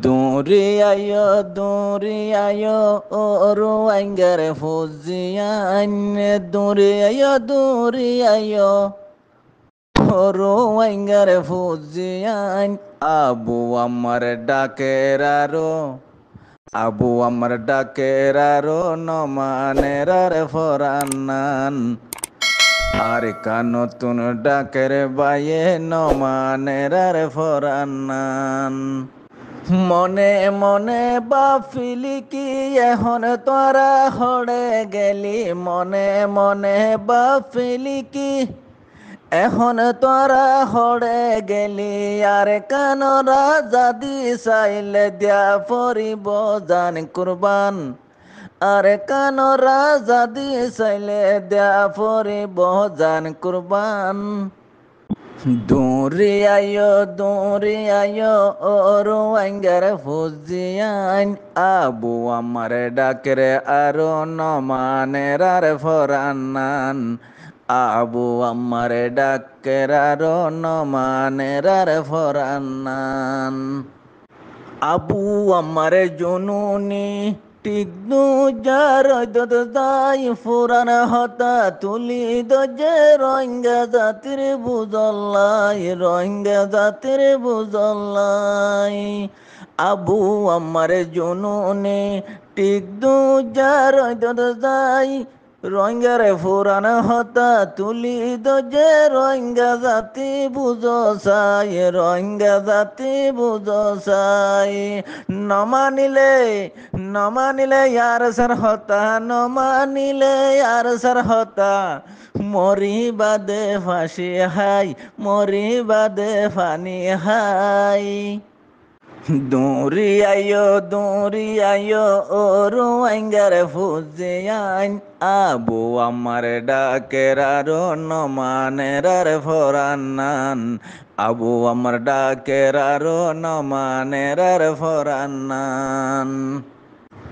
দৌড়িয়ায় ও রোয়াঙ্গার Fujian দৌড়িয়ায় ও রোয়াঙ্গার Fujian Abu আমার ডাকের আরো আবু আমার ডাকের আরো নমানের আর ফরান্নান আর নতুন ডাকের বাইয়ে নমানের আর ফরান্নান মনে মনে বাফিলি কি এখন তোরা হড়ে গেলি মনে মনে বাফিলি কি এখন তোরা হড়ে গেলি আর কানরা যদি চাইলে দিয়া পরিব জান কুরবান আর কানরা যদি চাইলে দিয়া পরিব জান কুরবান দৌড়িয়ায় ও রোয়াঙ্গার ফুজিয়ান আবু আমার ডাকরে আরো নমানের আর ফরান্নান আবু আমার ডাকের আরো নমানের আর ফরান্নান আবু আমার জনুনি টিকনু যার দাই ফুরান হতা তুলি দজে রোহিঙ্গা জাতির বুজল্লাই রোহিঙ্গা জাতির বুজল্লাই আবু আমার জনুনি টিকনু যার দাই রোহিঙ্গারে ফুরান হতা তুলি দজে রোহিঙ্গা জাতি বুঝো সাই রোহিঙ্গা জাতি বুঝো সাই নমানিলে ইয়ার সার হতা নমানিলে ইয়ার সার হতা মরি বাদে ফাঁসি হাই মরি বাদে ফানি হাই দৌড়িয়ায় ও রোয়াঙ্গার ফুজিয়ান আবু আমার ডাকের আরো নমানের আর ফরান্নান আবু আমার ডাকের আরো নমানের আর ফরান্নান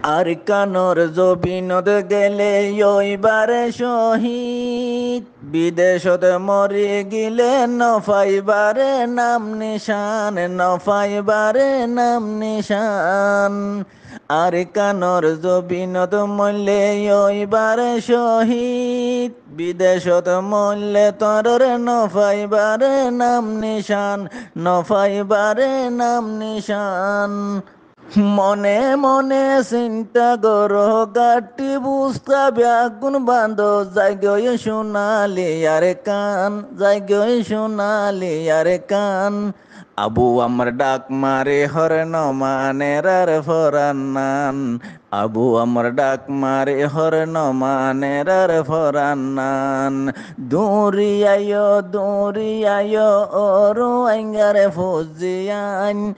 আর কানর জবিনত গেলে ওইবারে শহীদ বিদেশত মরি গিলে নফাইবারে নাম নিশান নফাইবারে নাম নিশান আর কানর জবিনত মল্লে ওইবারে শহীদ বিদেশত মল্লে তরর নফাইবারে নাম নিশান নফাইবারে নাম নিশান মনে মনে চিন্তা করো গাটি বুঝতা ব্যাগুন বান্ধ জায়গায় সোনালি আরে কান জায়গায় সোনালি আরে কান আবু আমার ডাক মারে হরে নমানের আর ফরান্নান আবু আমার ডাক মারে হরে নমানের আর ফরান্নান দৌড়িয়ায় ও রোয়াঙ্গার ফুজিয়ান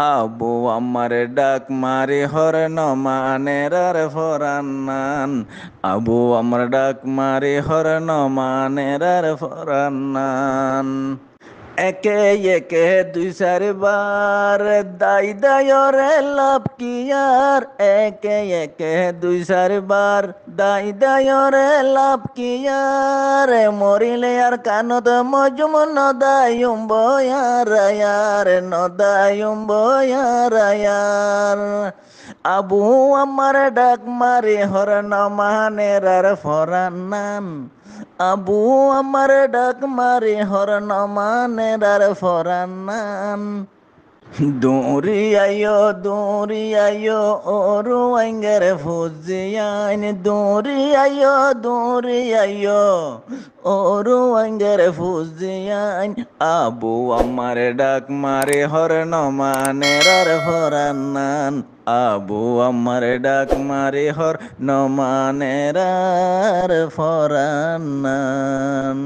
আবু আমার ডাক মারে হরে নমানের আর ফরান্নান আবু আমার ডাক মারে হরে নমানের আর ফরান্নান একে একে দুই চারবার দায় লাভ কি আর একে একে দুই চারবার দায় লাভ কি আর মরিলে আর কানত মজুম নদায়ুম বয়ার নদায়ুম বয়ার আবু আমার ডাক মারে হর নমানের আর ফরান্নান আবু আমার ডাক মারে হর নমানের আর ফরান্নান দৌড়িয়ায় ও রোয়াঙ্গার ফুজিয়ান দৌড়িয়ায় ও রোয়াঙ্গার ফুজিয়ান আবু আমার ডাক মারে হর নমানের আর ফরান্নান আবু আমার ডাক মারে হর নমানের আর ফরান্নান